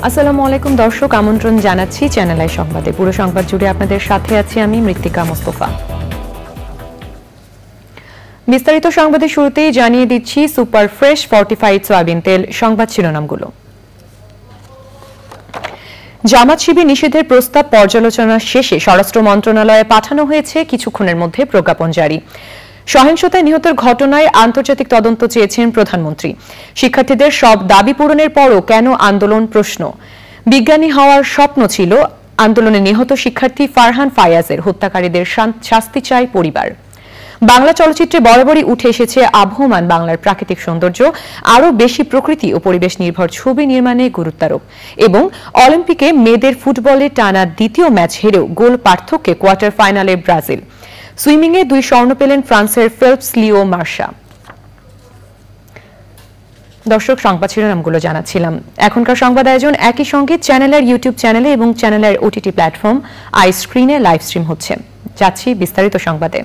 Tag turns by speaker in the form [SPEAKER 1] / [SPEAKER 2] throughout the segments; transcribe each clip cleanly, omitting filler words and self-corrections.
[SPEAKER 1] আসসালামু আলাইকুম দর্শক, আমন্ত্রণ জানাচ্ছি চ্যানেল আই সংবাদে। পুরো সংবাদ জুড়ে আপনাদের সাথে আছি আমি মৃত্তিকা মোস্তফা। বিস্তারিত সংবাদের শুরুতেই জানিয়ে দিচ্ছি সুপার ফ্রেশ ফর্টিফাইড সয়াবিন তেল সংবাদ শিরোনামগুলো। জামাত শিবির নিষেধের প্রস্তাব পর্যালোচনা শেষে স্বরাষ্ট্র মন্ত্রণালয়ে পাঠানো হয়েছে, কিছুক্ষণের মধ্যে প্রজ্ঞাপন জারি। সহিংসতায় নিহতের ঘটনায় আন্তর্জাতিক তদন্ত চেয়েছেন প্রধানমন্ত্রী। শিক্ষার্থীদের সব দাবি পূরণের পরও কেন আন্দোলন প্রশ্ন। বিজ্ঞানী হওয়ার স্বপ্ন ছিল, আন্দোলনে নিহত শিক্ষার্থী ফারহান ফায়াজের হত্যাকারীদের শাস্তি চায় পরিবার। বাংলা চলচ্চিত্রে বরাবরই উঠে এসেছে আবহমান বাংলার প্রাকৃতিক সৌন্দর্য, আরও বেশি প্রকৃতি ও পরিবেশ নির্ভর ছবি নির্মাণে গুরুত্বারোপ এবং অলিম্পিকে মেয়েদের ফুটবলে টানা দ্বিতীয় ম্যাচ হেরেও গোল পার্থক্যে কোয়ার্টার ফাইনালে ব্রাজিল। সুইমিংয়ে 2 স্বর্ণ পেলেন ফ্রান্সের ফেলপস লিও মার্শা। দর্শক, সংবাদ শিরোনামগুলো জানাচ্ছিলাম। এখনকার সংবাদ আয়োজন একই সঙ্গে চ্যানেলের ইউটিউব চ্যানেলে এবং চ্যানেলের ওটিটি প্ল্যাটফর্ম আই স্ক্রিনে লাইভ স্ট্রিম হচ্ছে। যাচ্ছি বিস্তারিত সংবাদে।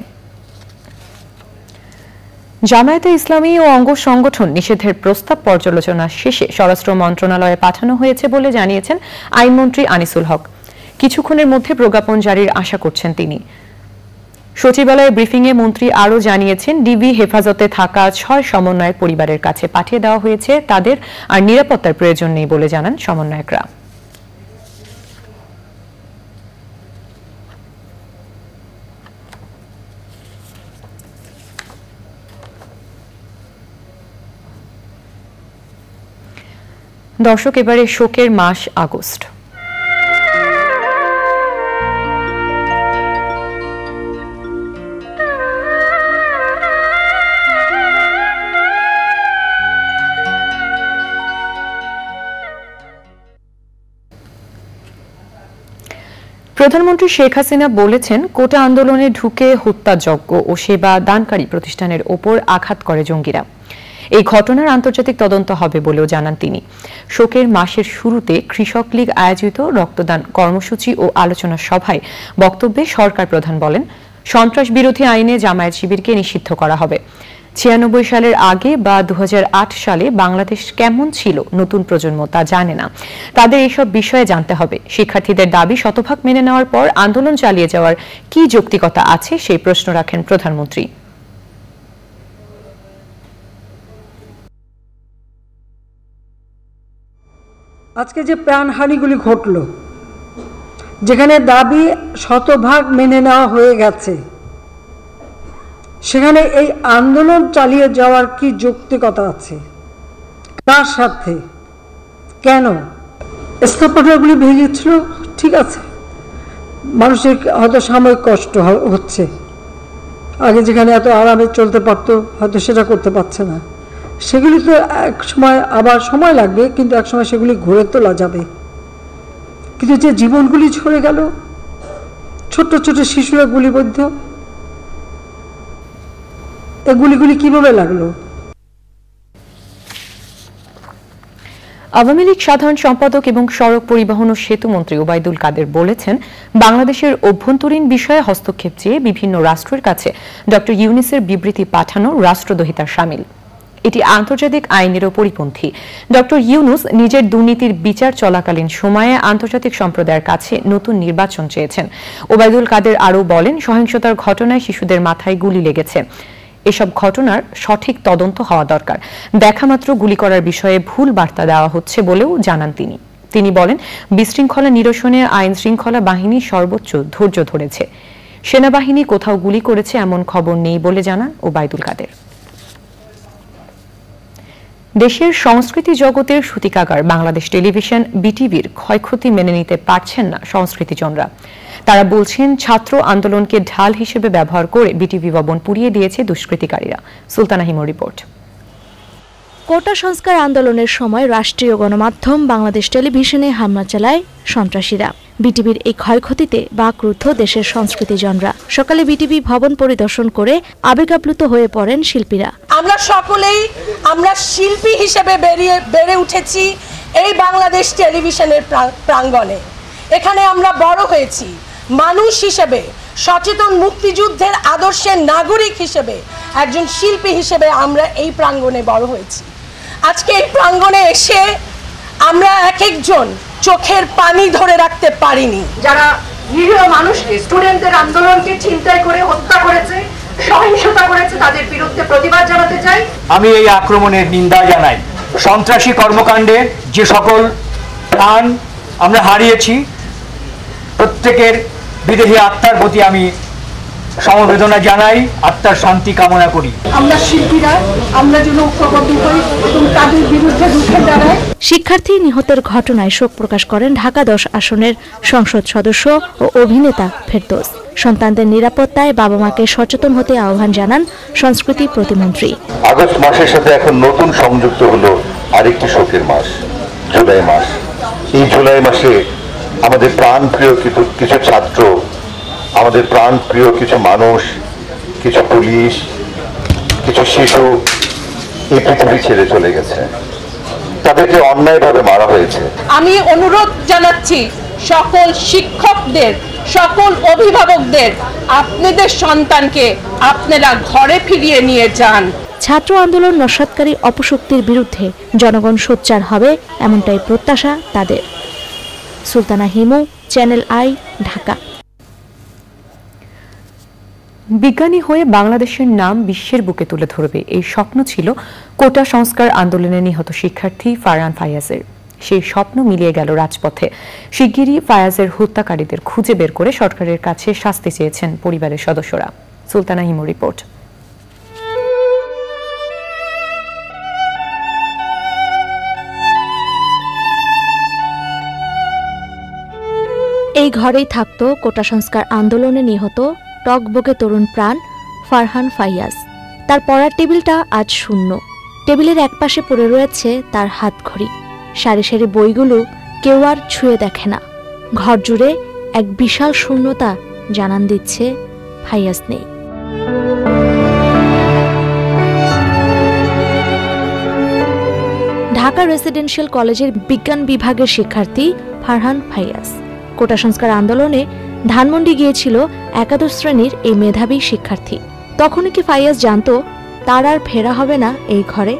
[SPEAKER 1] জামায়াতে ইসলামী ও অঙ্গ সংগঠন নিষেধের প্রস্তাব পর্যালোচনা শেষে স্বরাষ্ট্র মন্ত্রণালয়ে পাঠানো হয়েছে বলে জানিয়েছেন আইনমন্ত্রী আনিসুল হক। কিছুক্ষণের মধ্যে প্রজ্ঞাপন জারির আশা করছেন তিনি। সচিবালয়ের ব্রিফিংয়ে মন্ত্রী আরও জানিয়েছেন, ডিবি হেফাজতে থাকা 6 সমন্বয়ক পরিবারের কাছে পাঠিয়ে দেওয়া হয়েছে, তাদের আর নিরাপত্তার প্রয়োজন নেই বলে জানান সমন্বয়করা। দর্শক, এবারে শোকের মাস আগস্ট। প্রধানমন্ত্রী শেখ হাসিনা বলেছেন, কোটা আন্দোলনে ঢুকে হত্যাযজ্ঞ ও সেবা দানকারী প্রতিষ্ঠানের ওপর আঘাত করে জঙ্গিরা। এই ঘটনার আন্তর্জাতিক তদন্ত হবে বলেও জানান তিনি। শোকের মাসের শুরুতে কৃষক লীগ আয়োজিত রক্তদান কর্মসূচি ও আলোচনা সভায় বক্তব্যে সরকার প্রধান বলেন, সন্ত্রাস বিরোধী আইনে জামায়াত শিবিরকে নিষিদ্ধ করা হবে। 96 সালের আগে বা 2008 সালে বাংলাদেশ কেমন ছিল নতুন প্রজন্ম তা জানে না, তাদের এইসব বিষয়ে জানতে হবে। শিক্ষার্থীদের দাবি শতভাগ মেনে নেওয়ার পর আন্দোলন চালিয়ে যাওয়ার কি যৌক্তিকতা আছে, সেই প্রশ্ন রাখেন প্রধানমন্ত্রী।
[SPEAKER 2] আজকে যে প্রাণহানিগুলি ঘটল, যেখানে দাবি শতভাগ মেনে নেওয়া হয়ে গেছে, সেখানে এই আন্দোলন চালিয়ে যাওয়ার কি যৌক্তিকতা আছে? কার সাথে? কেন? স্থাপনাগুলি ভেঙেছিল, ঠিক আছে, মানুষের হয়তো সাময়িক কষ্ট হচ্ছে, আগে যেখানে এত আরামে চলতে পারতো হয়তো সেটা করতে পারছে না। সেগুলি তো এক সময় আবার সময় লাগবে, কিন্তু এক সময় সেগুলি ঘুরে তোলা যাবে। কিন্তু যে জীবনগুলি ঝরে গেল, ছোট্ট ছোট শিশুরা গুলিবদ্ধ, এই গুলিগুলি কিভাবে লাগলো?
[SPEAKER 1] আওয়ামী লীগ সাধারণ সম্পাদক এবং সড়ক পরিবহন ও সেতু মন্ত্রী ওবায়দুল কাদের বলেছেন, বাংলাদেশের অভ্যন্তরীণ বিষয়ে হস্তক্ষেপ চেয়ে বিভিন্ন রাষ্ট্রের কাছে ডক্টর ইউনূসের বিবৃতি পাঠানো রাষ্ট্রদ্রোহিতার শামিল। এটি আন্তর্জাতিক আইনেরও পরিপন্থী। ডক্টর ইউনূস নিজের দুর্নীতির বিচার চলাকালীন সময়ে আন্তর্জাতিক সম্প্রদায়ের কাছে নতুন নির্বাচন চেয়েছেন। ওবায়দুল কাদের আরও বলেন, সহিংসতার ঘটনায় শিশুদের মাথায় গুলি লেগেছে। এসব ঘটনার সঠিক তদন্ত হওয়া দরকার। দেখামাত্র গুলি করার বিষয়ে ভুল বার্তা দেওয়া হচ্ছে বলেও জানান তিনি। তিনি বলেন, বিশৃঙ্খলা নিরসনে আইন শৃঙ্খলা বাহিনী সর্বোচ্চ ধৈর্য ধরেছে। সেনাবাহিনী কোথাও গুলি করেছে এমন খবর নেই বলে জানান ওবায়দুল কাদের। দেশের সংস্কৃতি জগতের সূতিকাগার বাংলাদেশ টেলিভিশন বিটিভির ক্ষয়ক্ষতি মেনে নিতে পারছেন না সংস্কৃতিজনরা। তারা বলছেন, ছাত্র আন্দোলনকে ঢাল হিসেবে ব্যবহার করে বিটিভি ভবন পুড়িয়ে দিয়েছে দুষ্কৃতিকারীরা। সুলতানা হিমুর রিপোর্ট।
[SPEAKER 3] কোটা সংস্কার আন্দোলনের সময় রাষ্ট্রীয় গণমাধ্যম বাংলাদেশ টেলিভিশনে হামলা চালায় সন্ত্রাসীরা। বিটিভির এই ক্ষয়ক্ষতিতে বাকরুদ্ধ দেশের সংস্কৃতিজনরা। সকালে বিটিভি ভবন পরিদর্শন করে আবেগাপ্লুত হয়ে পড়েন শিল্পীরা।
[SPEAKER 4] আমরা সকলেই শিল্পী হিসেবে বেড়ে উঠেছি এই বাংলাদেশ টেলিভিশনের প্রাঙ্গণে। এখানে আমরা বড় হয়েছি মানুষ হিসেবে, সচেতন মুক্তিযুদ্ধের আদর্শের নাগরিক হিসেবে, একজন শিল্পী হিসেবে আমরা এই প্রাঙ্গণে বড় হয়েছি। আজকে এই প্রাঙ্গণে এসে আমরা এক একজন চোখের পানি ধরে রাখতে পারিনি।
[SPEAKER 5] যারা নিরীহ মানুষকে, স্টুডেন্টদের আন্দোলনকে ছিনতাই করে হত্যা করেছে, সহিংসতা করেছে, তাদের বিরুদ্ধে প্রতিবাদ জানাতে চাই।
[SPEAKER 6] আমি এই আক্রমণের নিন্দা জানাই। সন্ত্রাসী কর্মকাণ্ডে যে সকল প্রাণ আমরা হারিয়েছি, প্রত্যেকের বিদেহী আত্মার প্রতি আমি সমবেদনা জানাই, আত্মার শান্তি কামনা করি।
[SPEAKER 2] আমরা শিল্পীরা আমরা যেন ঐক্যবদ্ধ হই এবং তাদের বিরুদ্ধে রুখে দাঁড়াই।
[SPEAKER 3] শিক্ষার্থী নিহতের ঘটনায় শোক প্রকাশ করেন ঢাকা 10 আসনের সংসদ সদস্য ও অভিনেতা ফেরদৌস। সন্তানদের নিরাপত্তায় বাবা মাকে সচেতন হতে আহ্বান জানান সংস্কৃতি প্রতিমন্ত্রী।
[SPEAKER 7] আগস্ট মাসের সাথে এখন নতুন সংযুক্ত হলো আরেকটি শোকের মাস, জুলাই মাস। এই জুলাই মাসে আমাদের প্রাণপ্রিয় কিছু ছাত্র, আমাদের প্রাণপ্রিয় কিছু মানুষ, কিছু পুলিশ, কিছু শিশু এই পৃথিবী ছেড়ে চলে গেছে। তাদেরকে অন্যায়ভাবে মারা হয়েছে।
[SPEAKER 4] আমি অনুরোধ জানাচ্ছি সকল শিক্ষকদের, সকল অভিভাবকদের, আপনাদের সন্তানকে আপনারা ঘরে ফিরিয়ে নিয়ে যান।
[SPEAKER 3] ছাত্র আন্দোলন নস্যাৎকারী অপশক্তির বিরুদ্ধে জনগণ সোচ্চার হবে, এমনটাই প্রত্যাশা তাদের। Sultana Himu, channel I, Dhaka.
[SPEAKER 1] বিজ্ঞানী হয়ে বাংলাদেশের নাম বিশ্বের বুকে তুলে ধরবে, এই স্বপ্ন ছিল কোটা সংস্কার আন্দোলনে নিহত শিক্ষার্থী ফারহান ফাইয়াজের। সেই স্বপ্ন মিলিয়ে গেল রাজপথে। শিগগিরই ফায়াজের হত্যাকারীদের খুঁজে বের করে সরকারের কাছে শাস্তি চেয়েছেন পরিবারের সদস্যরা। সুলতানা হিমু রিপোর্ট।
[SPEAKER 3] এই ঘরেই থাকতো কোটা সংস্কার আন্দোলনে নিহত টকবকে তরুণ প্রাণ ফারহান ফাইয়াজ। তার পড়ার টেবিলটা আজ শূন্য। টেবিলের একপাশে পড়ে রয়েছে তার হাতঘড়ি। সারি সারি বইগুলো কেউ আর ছুঁয়ে দেখে না। ঘর জুড়ে এক বিশাল শূন্যতা জানান দিচ্ছে ফাইয়াজ নেই। ঢাকা রেসিডেন্সিয়াল কলেজের বিজ্ঞান বিভাগের শিক্ষার্থী ফারহান ফাইয়াজ। কোটা সংস্কার আন্দোলনে ধানমন্ডি গিয়েছিল একাদশ শ্রেণীর এই মেধাবী শিক্ষার্থী। তখনই কি ফাইয়াজ জানতো তার আর ফেরা হবে না এই ঘরে?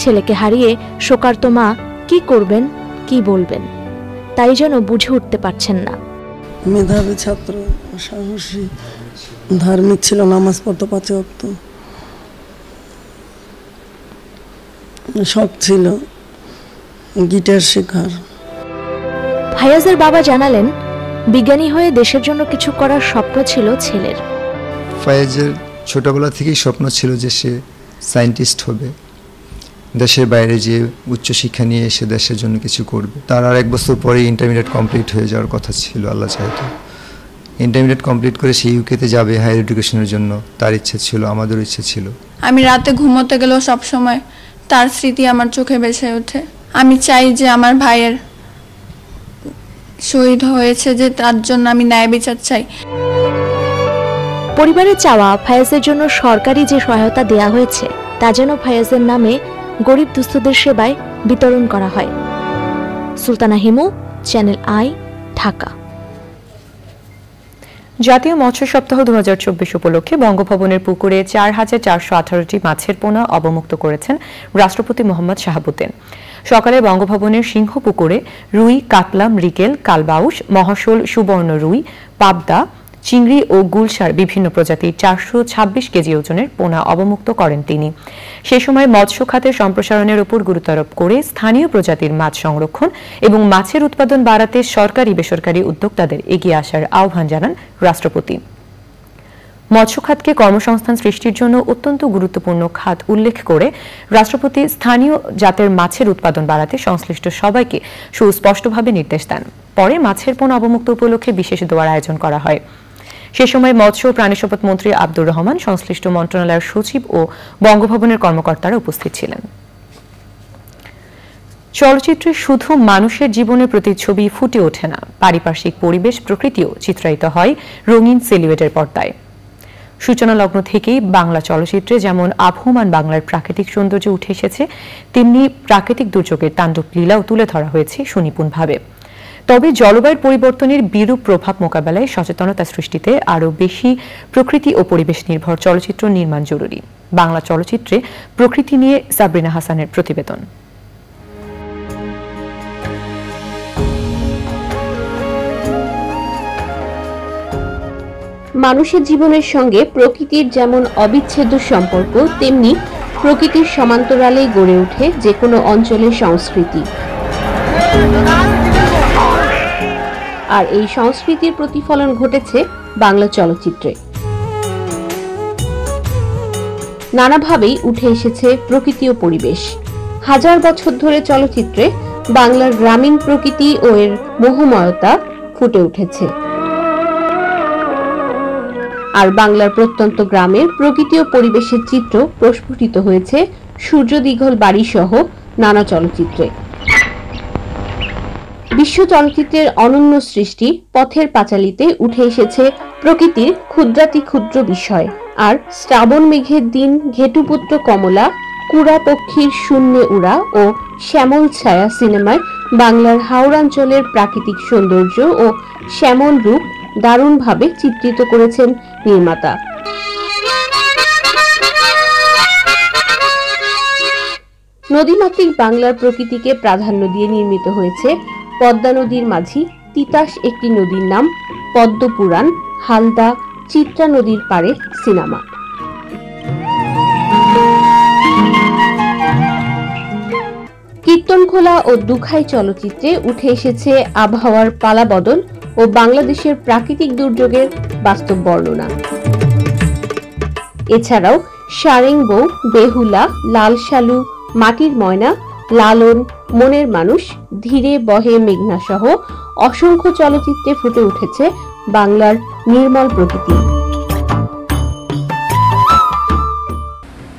[SPEAKER 3] ছেলেকে হারিয়ে শোকার্ত মা কি করবেন, কি বলবেন, তাই যেন বুঝে উঠতে পারছেন না।
[SPEAKER 2] মেধাবী ছাত্র, সাহসী, ধার্মিক ছিল, নামাজ পড়তো 5 ওয়াক্ত, শখ ছিল গিটার শেখার।
[SPEAKER 3] ফাইয়াজের বাবা জানালেন, বিজ্ঞানী হয়ে দেশের জন্য কিছু করার স্বপ্ন ছিল ছেলের।
[SPEAKER 8] ফাইয়াজের ছোটবেলা থেকেই স্বপ্ন ছিল যে সে সায়েন্টিস্ট হবে, দেশের বাইরে যে উচ্চশিক্ষা নিয়ে এসে দেশের জন্য কিছু করবে। তার আর 1 বছর পরে ইন্টারমিডিয়েট কমপ্লিট হয়ে যাওয়ার কথা ছিল, আল্লাহ চাইতো। ইন্টারমিডিয়েট কমপ্লিট করে সে ইউকেতে যাবে হায়ার এডুকেশনের জন্য, তার ইচ্ছে ছিল, আমাদেরও ইচ্ছে ছিল।
[SPEAKER 9] আমি রাতে ঘুমোতে গেলেও সবসময় তার স্মৃতি আমার চোখে ভেসে ওঠে। আমি চাই যে আমার ভাইয়ের শহীদ হয়েছে, যে তার জন্য আমি ন্যায় বিচার চাই।
[SPEAKER 3] পরিবারের চাওয়া ফায়াজের জন্য সরকারি যে সহায়তা দেয়া হয়েছে তা যেন ফায়াজের নামে গরিব দুস্থদের সেবায় বিতরণ করা হয়। Sultana Himu, channel I, Dhaka.
[SPEAKER 1] জাতীয় মৎস্য সপ্তাহ 2024 উপলক্ষে বঙ্গভবনের পুকুরে 4418টি মাছের পোনা অবমুক্ত করেছেন রাষ্ট্রপতি মোহাম্মদ শাহাবুদ্দিন। সকালে বঙ্গভবনের সিংহপুকুরে রুই, কাতলা, মৃগেল, কালবাউস, মহাশোল, সুবর্ণ রুই, পাবদা, চিংড়ি ও গুলশার বিভিন্ন প্রজাতির 426 কেজি ওজনের পোনা অবমুক্ত করেন তিনি। সে সময় মৎস্য খাতের সম্প্রসারণের উপর গুরুত্ব আরোপ করে স্থানীয় প্রজাতির মাছ সংরক্ষণ এবং মাছের উৎপাদন বাড়াতে সরকারি বেসরকারি উদ্যোক্তাদের এগিয়ে আসার আহ্বান জানান রাষ্ট্রপতি। মৎস্য খাতকে কর্মসংস্থান সৃষ্টির জন্য অত্যন্ত গুরুত্বপূর্ণ খাত উল্লেখ করে রাষ্ট্রপতি স্থানীয় জাতের মাছের উৎপাদন বাড়াতে সংশ্লিষ্ট সবাইকে সুস্পষ্টভাবে নির্দেশ দেন। পরে মাছের পোনা অবমুক্ত উপলক্ষে বিশেষ দোয়ার আয়োজন করা হয়। সে সময় মৎস্য ও প্রাণী সম্পদ মন্ত্রী আব্দুর রহমান, সংশ্লিষ্ট মন্ত্রণালয়ের সচিব ও বঙ্গভবনের কর্মকর্তারা উপস্থিত ছিলেন। চলচ্চিত্রে শুধু মানুষের জীবনের প্রতিচ্ছবি ফুটে ওঠে না, পারিপার্শ্বিক পরিবেশ প্রকৃতিও চিত্রায়িত হয় রঙিন সিলুয়েটের পর্দায়। সূচনা লগ্ন থেকেই বাংলা চলচ্চিত্রে যেমন আবহমান বাংলার প্রাকৃতিক সৌন্দর্য উঠে এসেছে, তেমনি প্রাকৃতিক দুর্যোগের তাণ্ডব লীলাও তুলে ধরা হয়েছে সুনিপুণভাবে। তবে জলবায়ুর পরিবর্তনের বিরূপ প্রভাব মোকাবেলায় সচেতনতা সৃষ্টিতে আরও বেশি প্রকৃতি ও পরিবেশ নির্ভর চলচ্চিত্র নির্মাণ জরুরি। বাংলা চলচ্চিত্রে প্রকৃতি নিয়ে সাবরিনা হাসানের প্রতিবেদন।
[SPEAKER 10] মানুষের জীবনের সঙ্গে প্রকৃতির যেমন অবিচ্ছেদ্য সম্পর্ক, তেমনি প্রকৃতির সমান্তরালেই গড়ে ওঠে যে কোনো অঞ্চলের সংস্কৃতি। আর এই সংস্কৃতির প্রতিফলন ঘটেছে বাংলা চলচ্চিত্রে। নানাভাবেই উঠে এসেছে প্রকৃতি ও পরিবেশ। হাজার বছর ধরে চলচ্চিত্রে বাংলার গ্রামীণ প্রকৃতি ও এর মোহময়তা ফুটে উঠেছে। আর বাংলার প্রত্যন্ত গ্রামের প্রকৃতি ও পরিবেশের চিত্র প্রস্ফুটিত হয়েছে সূর্য দীঘল বাড়ি সহ নানা চলচ্চিত্রে। বিশ্ব চলচ্চিত্রের অনন্য সৃষ্টি পথের পাঁচালীতে উঠে এসেছে প্রকৃতির ক্ষুদ্রাতি ক্ষুদ্র বিষয়। আর শ্রাবণ মেঘের দিন, ঘেটুপুত্র কমলা, কুড়া পক্ষীর শূন্যে উড়া ও শ্যামল ছায়া সিনেমায় বাংলার হাওড়াঞ্চলের প্রাকৃতিক সৌন্দর্য ও শ্যামল রূপ দারুণভাবে চিত্রিত করেছেন নির্মাতা। নদীমাতৃক বাংলার প্রকৃতিকে প্রাধান্য দিয়ে নির্মিত হয়েছে পদ্মা নদীর মাঝি, তিতাস একটি নদীর নাম, পদ্মপুরাণ, হালদা, চিত্রা নদীর পাড়ে সিনেমা। কীর্তনখোলা ও দুখাই চলচ্চিত্রে উঠে এসেছে আবহাওয়ার পালাবদল ও বাংলাদেশের প্রাকৃতিক দুর্যোগের বাস্তব বর্ণনা। এছাড়াও সারেং বউ, বেহুলা, লাল শালু, মাটির ময়না, লালন, মনের মানুষ, ধীরে বহে মেঘনা সহ অসংখ্য চলচ্চিত্রে ফুটে উঠেছে বাংলার নির্মল প্রকৃতি।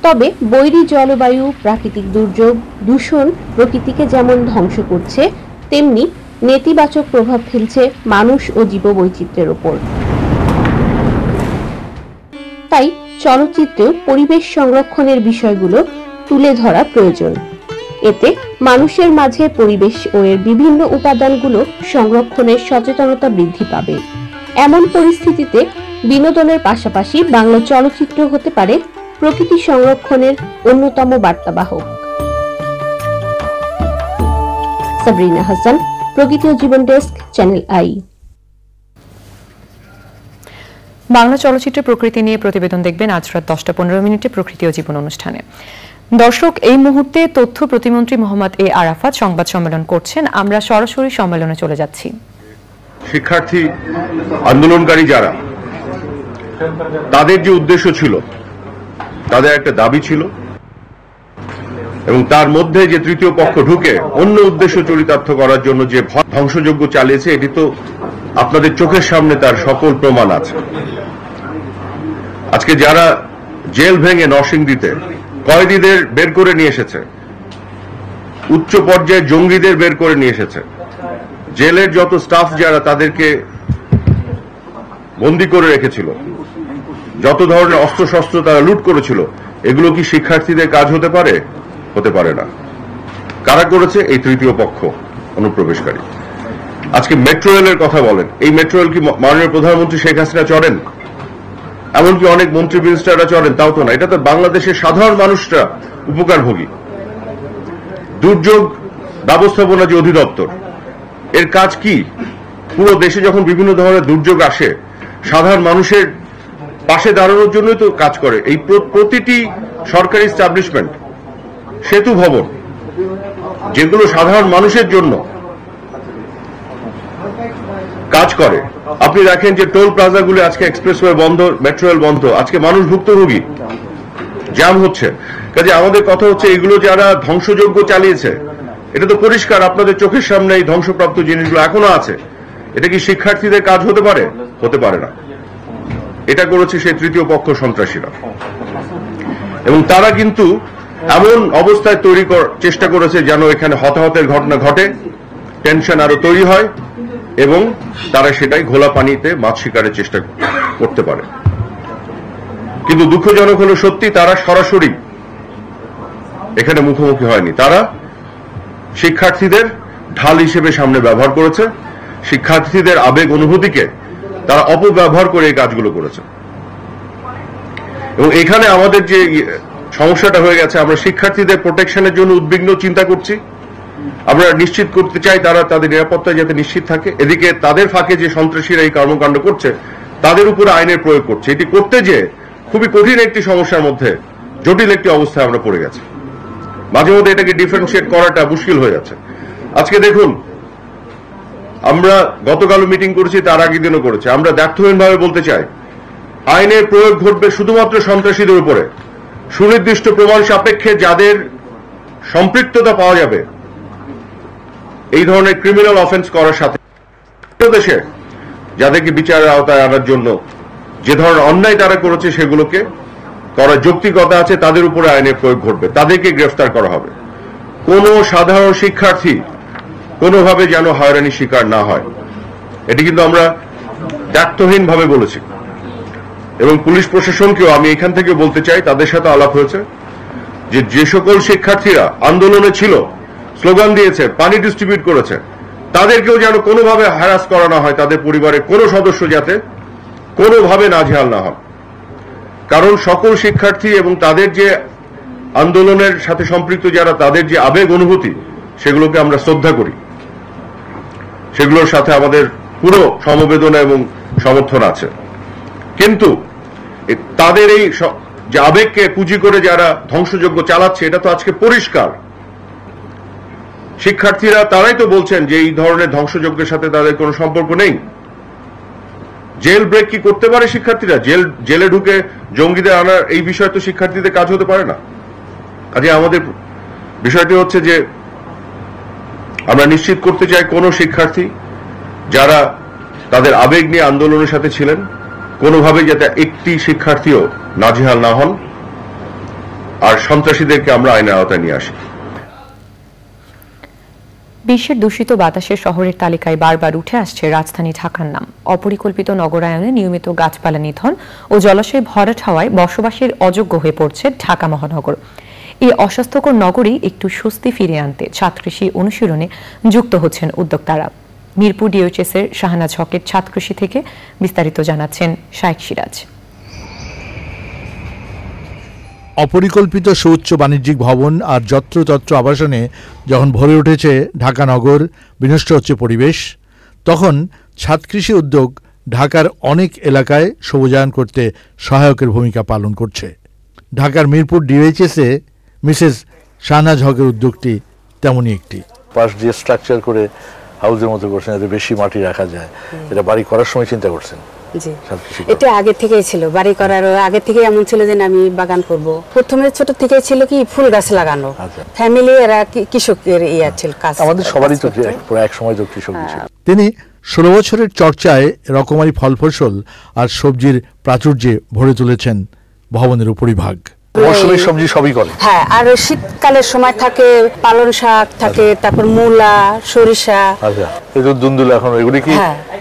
[SPEAKER 10] তবে বৈরী জলবায়ু, প্রাকৃতিক দুর্যোগ, দূষণ প্রকৃতিকে যেমন ধ্বংস করছে, তেমনি নেতিবাচক প্রভাব ফেলছে মানুষ ও জীববৈচিত্র্যের উপর। তাই চলচ্চিত্রেও পরিবেশ সংরক্ষণের বিষয়গুলো তুলে ধরা প্রয়োজন। এতে মানুষের মাঝে পরিবেশ ও এর বিভিন্ন উপাদানগুলো সংরক্ষণের সচেতনতা বৃদ্ধি পাবে। এমন পরিস্থিতিতে বিনোদনের পাশাপাশি বাংলা চলচ্চিত্র হতে পারে প্রকৃতি সংরক্ষণের অন্যতম বার্তাবাহক। সাবরিনা হাসান, প্রকৃতি ও জীবন ডেস্ক, চ্যানেল আই।
[SPEAKER 1] বাংলা চলচ্চিত্রের প্রকৃতি নিয়ে প্রতিবেদন দেখবেন আজ রাত 10:15 প্রকৃতি ও জীবন অনুষ্ঠানে। দর্শক, এই মুহূর্তে তথ্য প্রতিমন্ত্রী মোহাম্মদ এ আরাফাত সংবাদ সম্মেলন করছেন। আমরা সরাসরি সম্মেলনে চলে যাচ্ছি।
[SPEAKER 11] শিক্ষার্থী আন্দোলনকারী যারা, তাদের যে উদ্দেশ্য ছিল, তাদের একটা দাবি ছিল, এবং তার মধ্যে যে তৃতীয় পক্ষ ঢুকে অন্য উদ্দেশ্য চরিতার্থ করার জন্য যে ধ্বংসযজ্ঞ চালিয়েছে, এটি তো আপনাদের চোখের সামনে তার সকল প্রমাণ আছে। আজকে যারা জেল ভেঙে নরসিংদীতে কয়েদিদের বের করে নিয়ে এসেছে, উচ্চ পর্যায়ে জঙ্গিদের বের করে নিয়ে এসেছে, জেলের যত স্টাফ যারা তাদেরকে বন্দী করে রেখেছিল, যত ধরনের অস্ত্রশস্ত্র তারা লুট করেছিল, এগুলো কি শিক্ষার্থীদের কাজ হতে পারে? হতে পারে না। কারা করেছে? এই তৃতীয় পক্ষ, অনুপ্রবেশকারী। আজকে মেট্রো রেলের কথা বলেন, এই মেট্রো রেল কি মাননীয় প্রধানমন্ত্রী শেখ হাসিনা চড়েন? এমনকি অনেক মন্ত্রী মিনিস্টাররা চড়েন? তাও তো না। এটা তো বাংলাদেশের সাধারণ মানুষরা উপকারভোগী। দুর্যোগ ব্যবস্থাপনা যে অধিদপ্তর, এর কাজ কি? পুরো দেশে যখন বিভিন্ন ধরনের দুর্যোগ আসে, সাধারণ মানুষের পাশে দাঁড়ানোর জন্যই তো কাজ করে। এই প্রতিটি সরকারি এস্টাবলিশমেন্ট, সেতু ভবন, যেগুলো সাধারণ মানুষের জন্য কাজ করে। আপনি দেখেন যে টোল প্লাজাগুলো আজকে এক্সপ্রেসওয়ে বন্ধ, মেট্রো রেল বন্ধ, আজকে মানুষ ভুক্তভোগী, জ্যাম হচ্ছে। কাজে আমাদের কথা হচ্ছে, এগুলো যারা ধ্বংসযজ্ঞ চালিয়েছে, এটা তো পরিষ্কার আপনাদের চোখের সামনে এই ধ্বংসপ্রাপ্ত জিনিসগুলো এখনো আছে। এটা কি শিক্ষার্থীদের কাজ হতে পারে? হতে পারে না। এটা করেছে সেই তৃতীয় পক্ষ সন্ত্রাসীরা, এবং তারা কিন্তু এমন অবস্থায় তৈরি চেষ্টা করেছে যেন এখানে হতাহতের ঘটনা ঘটে, টেনশন আরো তৈরি হয়, এবং তারা সেটাই ঘোলা পানিতে মাছ শিকারের চেষ্টা করতে পারে। কিন্তু দুঃখজনক হলো সত্যি, তারা সরাসরি এখানে মুখোমুখি হয়নি। তারা শিক্ষার্থীদের ঢাল হিসেবে সামনে ব্যবহার করেছে, শিক্ষার্থীদের আবেগ অনুভূতিকে তারা অপব্যবহার করে এই কাজগুলো করেছে। এবং এখানে আমাদের যে সমস্যাটা হয়ে গেছে, আমরা শিক্ষার্থীদের প্রোটেকশনের জন্য উদ্বিগ্ন চিন্তা করছি। আমরা নিশ্চিত করতে চাই তারা তাদের নিরাপত্তা যাতে নিশ্চিত থাকে। এদিকে তাদের ফাঁকে যে সন্ত্রাসীরা এই কর্মকাণ্ড করছে, তাদের উপরে আইনের প্রয়োগ করছে। এটি করতে যে খুবই কঠিন একটি সমস্যার মধ্যে, জটিল একটি অবস্থায় আমরা পড়ে গেছি। মাঝে মধ্যে এটাকে ডিফারেন্সিয়েট করাটা মুশকিল হয়ে যাচ্ছে। আজকে দেখুন, আমরা গতকালও মিটিং করেছি, তার আগের দিনও করেছি। আমরা দ্ব্যর্থহীনভাবে বলতে চাই, আইনের প্রয়োগ ঘটবে শুধুমাত্র সন্ত্রাসীদের উপরে। সুনির্দিষ্ট প্রমাণ সাপেক্ষে যাদের সম্পৃক্ততা পাওয়া যাবে এই ধরনের ক্রিমিনাল অফেন্স করার সাথে, দেশে যাদেরকে বিচারের আওতায় আনার জন্য যে ধরনের অন্যায় তারা করেছে সেগুলোকে করার যৌক্তিকতা আছে, তাদের উপরে আইনের প্রয়োগ ঘটবে, তাদেরকে গ্রেফতার করা হবে। কোনো সাধারণ শিক্ষার্থী কোনোভাবে যেন হয়রানির শিকার না হয়, এটি কিন্তু আমরা দ্ব্যর্থহীনভাবে বলেছি। এবং পুলিশ প্রশাসনকেও আমি এখান থেকে বলতে চাই, তাদের সাথে আলাপ হয়েছে, যে সকল শিক্ষার্থীরা আন্দোলনে ছিল, স্লোগান দিয়েছে, পানি ডিস্ট্রিবিউট করেছে, তাদেরকেও যেন কোনোভাবে হ্যারাস করা না হয়, তাদের পরিবারের কোনো সদস্য যাতে কোনোভাবে নাজেহাল না হয়। কারণ সকল শিক্ষার্থী এবং তাদের যে আন্দোলনের সাথে সম্পৃক্ত যারা, তাদের যে আবেগ অনুভূতি, সেগুলোকে আমরা শ্রদ্ধা করি, সেগুলোর সাথে আমাদের পুরো সমবেদনা এবং সমর্থন আছে। কিন্তু তাদের এই যে আবেগকে পুঁজি করে যারা ধ্বংসযজ্ঞ চালাচ্ছে, এটা তো আজকে পরিষ্কার। শিক্ষার্থীরা তারাই তো বলছেন যে এই ধরনের ধ্বংসযজ্ঞের সাথে তাদের কোনো সম্পর্ক নেই। জেল ব্রেক কি করতে পারে শিক্ষার্থীরা? জেলে ঢুকে জঙ্গিদের আনার এই বিষয় তো শিক্ষার্থীদের কাজ হতে পারে না। কাজে আমাদের বিষয়টি হচ্ছে যে আমরা নিশ্চিত করতে চাই কোনো শিক্ষার্থী যারা তাদের আবেগ নিয়ে আন্দোলনের সাথে ছিলেন, কোনোভাবে যাতে একটি শিক্ষার্থীও নাজেহাল না হন, আর সন্ত্রাসীদেরকে আমরা আইনের আওতায় নিয়ে আসি।
[SPEAKER 1] বিশ্বের দূষিত বাতাসের শহরের তালিকায় বারবার উঠে আসছে রাজধানী ঢাকার নাম। অপরিকল্পিত নগরায়নে নিয়মিত গাছপালা নিধন ও জলাশয় ভরাট হওয়ায় বসবাসের অযোগ্য হয়ে পড়ছে ঢাকা মহানগর। এই অস্বাস্থ্যকর নগরী একটু স্বস্তি ফিরিয়ে আনতে ছাদকৃষি অনুশীলনে যুক্ত হচ্ছেন উদ্যোক্তারা। মিরপুর ডিওএইচএস এর শাহনাজ হকের ছাদকৃষি থেকে বিস্তারিত জানাচ্ছেন শাইখ সিরাজ।
[SPEAKER 12] অপরিকল্পিত সুউচ্চ বাণিজ্যিক ভবন আর যত্রতত্র আবাসনে যখন ভরে উঠেছে ঢাকা নগর, বিনষ্ট হচ্ছে পরিবেশ, তখন ছাদকৃষি উদ্যোগ ঢাকার অনেক এলাকায় সবুজায়ন করতে সহায়কের ভূমিকা পালন করছে। ঢাকার মিরপুর ডিওএইচএসে মিসেস শাহনাজ হকের উদ্যোগটি তেমনই একটি।
[SPEAKER 13] পাশ দিয়ে স্ট্রাকচার করে হাউসের মতো করছেন, যাতে বেশি মাটি রাখা যায়। এটা বাড়ি করার সময় চিন্তা করছেন?
[SPEAKER 14] জি, এটা আগে থেকেই ছিল। বাড়ি করার আগে থেকে এমন ছিল যে আমি বাগান করব। প্রথমে ছোট থেকেই ছিল কি ফুল গাছ লাগানো। ফ্যামিলি এরা কৃষকের ইয়া ছিল কাজ।
[SPEAKER 13] আমাদের সবারই তো এক সময় তো কৃষক ছিল।
[SPEAKER 12] তিনি 16 বছরের চর্চায় রকমারি ফল ফসল আর সবজির প্রাচুর্যে ভরে তুলেছেন ভবনের উপরিভাগ।
[SPEAKER 13] মৌসুমী সবজি সবই করে।
[SPEAKER 14] হ্যাঁ, আর শীতকালের সময় থাকে পালং শাক থাকে, তারপর মূলা, সরিষা।
[SPEAKER 13] আচ্ছা, এই তো দুন্দুল এখন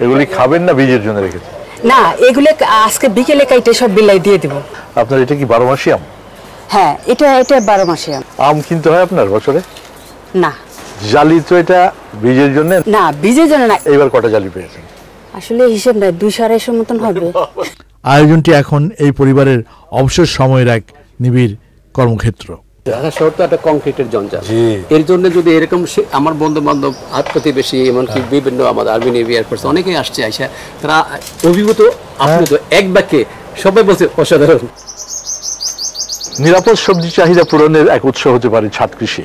[SPEAKER 13] এগুলি খাবেন না বীজের জন্য রেখেছেন?
[SPEAKER 14] না, এগুলো আজকে বিকেলে কাইটে সব বিলাই দিয়ে দেব।
[SPEAKER 13] আপনার এটা কি 12 মাসি আম?
[SPEAKER 14] হ্যাঁ, এটা 12 মাসি আম।
[SPEAKER 13] আম কিনতে হয় আপনার বছরে?
[SPEAKER 14] না।
[SPEAKER 13] জালি তো এটা বীজের জন্য?
[SPEAKER 14] না, বীজের জন্য না।
[SPEAKER 13] এবার কটা জালি পেয়েছেন?
[SPEAKER 14] আসলে হিসেব নাই, 200-250 মতন হবে।
[SPEAKER 12] আয়োজনটি এখন এই পরিবারের অবসর সময়ের এক নিবিড় কর্মক্ষেত্র।
[SPEAKER 15] ঢাকা শহর তো একটা কংক্রিটের জঞ্জাল। এর জন্য যদি এরকম আমার বন্ধু বান্ধব, প্রতিবেশী, এমনকি বিভিন্ন আমাদের আর্মি নেভি এয়ারফোর্স অনেকেই আসছে, আইসা তারা অভিভূত, আপ্লুত, এক বাক্যে সবাই বলছে অসাধারণ।
[SPEAKER 13] নিরাপদ সবজি চাহিদা পূরণের এক উৎস হতে পারে ছাদ কৃষি।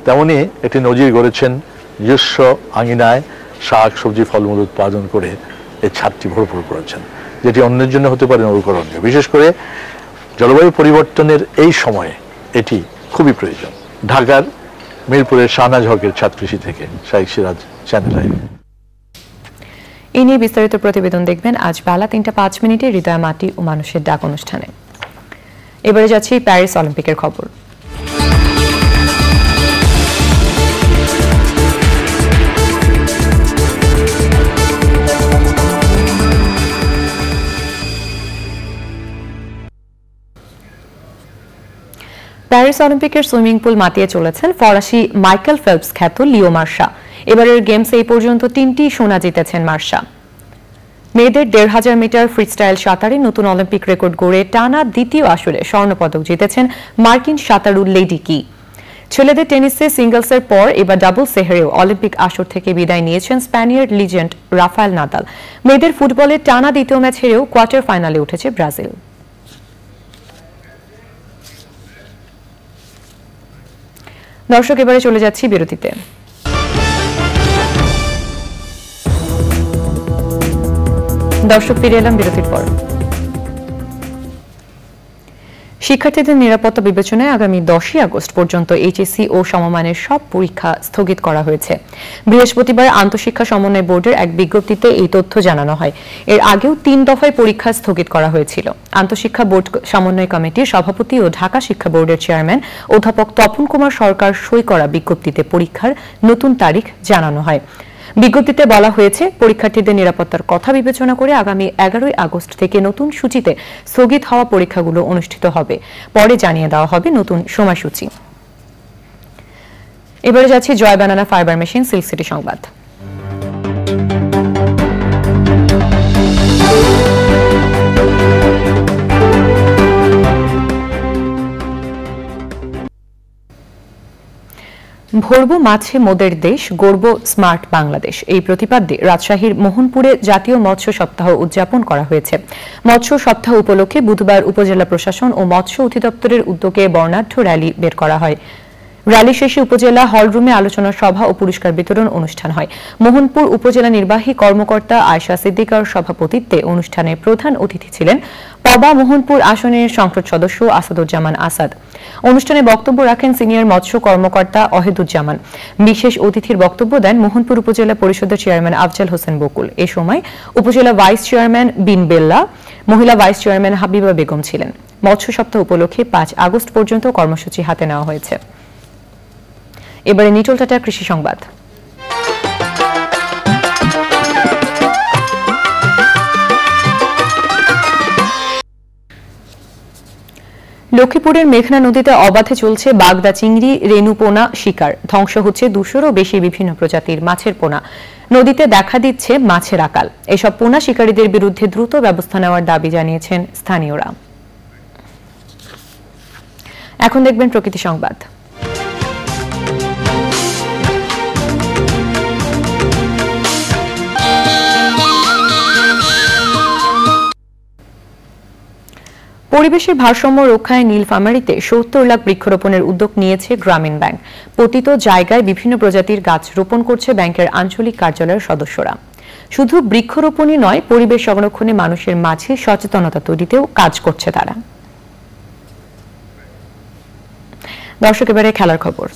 [SPEAKER 13] তেমনি একটি নজির গড়েছেন নিজস্ব আঙিনায় শাক সবজি ফলমূল উৎপাদন করে এই ছাদটি ভরপুর করেছেন, যেটি অন্যের জন্য হতে পারে অনুকরণীয়। বিশেষ করে জলবায়ু পরিবর্তনের এই সময়ে এটি খুবই প্রয়োজন। ঢাকার মিরপুরের শাহনাজ হকের ছাদকৃষি থেকে শাইখ সিরাজ, চ্যানেল আই।
[SPEAKER 1] এই নিয়ে বিস্তারিত প্রতিবেদন দেখবেন আজ বেলা 3:05 হৃদয় মাটি ও মানুষের ডাক অনুষ্ঠানে। এবারে যাচ্ছি প্যারিস অলিম্পিকের খবর। প্যারিস অলিম্পিকের সুইমিং পুল মাতিয়ে চলেছেন ফরাসি মাইকেল ফেলপস খ্যাত লিও মার্শা। এবারের গেমসে এই পর্যন্ত 3টি সোনা জিতেছেন মার্শা। মেয়েদের 1500 মিটার ফ্রিস্টাইল সাঁতারে নতুন অলিম্পিক রেকর্ড গড়ে টানা দ্বিতীয় আসরে স্বর্ণপদক জিতেছেন মার্কিন সাঁতারু লেডি কি। ছেলেদের টেনিসে সিঙ্গলসের পর এবার ডাবলসে হেরেও অলিম্পিক আসর থেকে বিদায় নিয়েছেন স্প্যানিয়ার লিজেন্ড রাফায়েল নাদাল। মেয়েদের ফুটবলে টানা দ্বিতীয় ম্যাচ হেরেও কোয়ার্টার ফাইনালে উঠেছে ব্রাজিল। দর্শক, এবারে চলে যাচ্ছি বিরতিতে। দর্শক, ফিরে এলাম বিরতির পর। শিক্ষার্থীদের নিরাপত্তা বিবেচনায় আগামী 10ই আগস্ট পর্যন্ত এইচএসসি ও সমমানের সব পরীক্ষা স্থগিত করা হয়েছে। বৃহস্পতিবার আন্তঃশিক্ষা সমন্বয় বোর্ডের এক বিজ্ঞপ্তিতে এই তথ্য জানানো হয়। এর আগেও 3 দফায় পরীক্ষা স্থগিত করা হয়েছিল। আন্তঃশিক্ষা বোর্ড সমন্বয় কমিটির সভাপতি ও ঢাকা শিক্ষা বোর্ডের চেয়ারম্যান অধ্যাপক তপন কুমার সরকার সই করা বিজ্ঞপ্তিতে পরীক্ষার নতুন তারিখ জানানো হয়। বিজ্ঞপ্তিতে বলা হয়েছে, পরীক্ষার্থীদের নিরাপত্তার কথা বিবেচনা করে আগামী 11ই আগস্ট থেকে নতুন সূচিতে স্থগিত হওয়া পরীক্ষাগুলো অনুষ্ঠিত হবে। পরে জানিয়ে দেওয়া হবে নতুন সময়সূচি। এবারে যাচ্ছি জয় বানানা ফাইবার মেশিন সিল্ক সিটি সংবাদ। ভরবো মাছে মোদের দেশ, গড়ব স্মার্ট বাংলাদেশ, এই প্রতিপাদ্যে রাজশাহীর মোহনপুরে জাতীয় মৎস্য সপ্তাহ উদযাপন করা হয়েছে। মৎস্য সপ্তাহ উপলক্ষে বুধবার উপজেলা প্রশাসন ও মৎস্য অধিদপ্তরের উদ্যোগে বর্ণাঢ্য র্যালি বের করা হয়। র্যালি শেষে উপজেলা হলরুমে আলোচনা সভা ও পুরস্কার বিতরণ অনুষ্ঠান হয়। মোহনপুর উপজেলা নির্বাহী কর্মকর্তা আয়শা সিদ্দিকার সভাপতিত্বে অনুষ্ঠানে প্রধান অতিথি ছিলেন পবা মোহনপুর আসনের সংসদ সদস্য আসাদুজ্জামান আসাদ। অনুষ্ঠানে বক্তব্য রাখেন সিনিয়র মৎস্য কর্মকর্তা অহেদুজ্জামান। বিশেষ অতিথির বক্তব্য দেন মোহনপুর উপজেলা পরিষদের চেয়ারম্যান আফজাল হোসেন বকুল। এ সময় উপজেলা ভাইস চেয়ারম্যান বিন বেল্লা, মহিলা ভাইস চেয়ারম্যান হাবিবা বেগম ছিলেন। মৎস্য সপ্তাহ উপলক্ষে 5 আগস্ট পর্যন্ত কর্মসূচি হাতে নেওয়া হয়েছে। এবারে নিটল টাটা কৃষি সংবাদ। লক্ষ্মীপুরের মেঘনা নদীতে অবাধে চলছে বাগদা চিংড়ি, রেণুপোনা শিকার। ধ্বংস হচ্ছে 200-রও বেশি বিভিন্ন প্রজাতির মাছের পোনা। নদীতে দেখা দিচ্ছে মাছের আকাল। এসব পোনা শিকারীদের বিরুদ্ধে দ্রুত ব্যবস্থা নেওয়ার দাবি জানিয়েছেন স্থানীয়রা। এখন দেখবেন প্রকৃতি সংবাদ। পরিবেশের ভারসাম্য রক্ষায় নীলফামারীতে 70 লাখ বৃক্ষরোপণের উদ্যোগ নিয়েছে গ্রামীণ ব্যাংক। পতিত জায়গায় বিভিন্ন প্রজাতির গাছ রোপণ করছে ব্যাংকের আঞ্চলিক কার্যালয়ের সদস্যরা। শুধু বৃক্ষরোপণই নয়, পরিবেশ সংরক্ষণে মানুষের মাঝে সচেতনতা তৈরিতেও কাজ করছে তারা। দর্শক, এবারে খেলার খবর।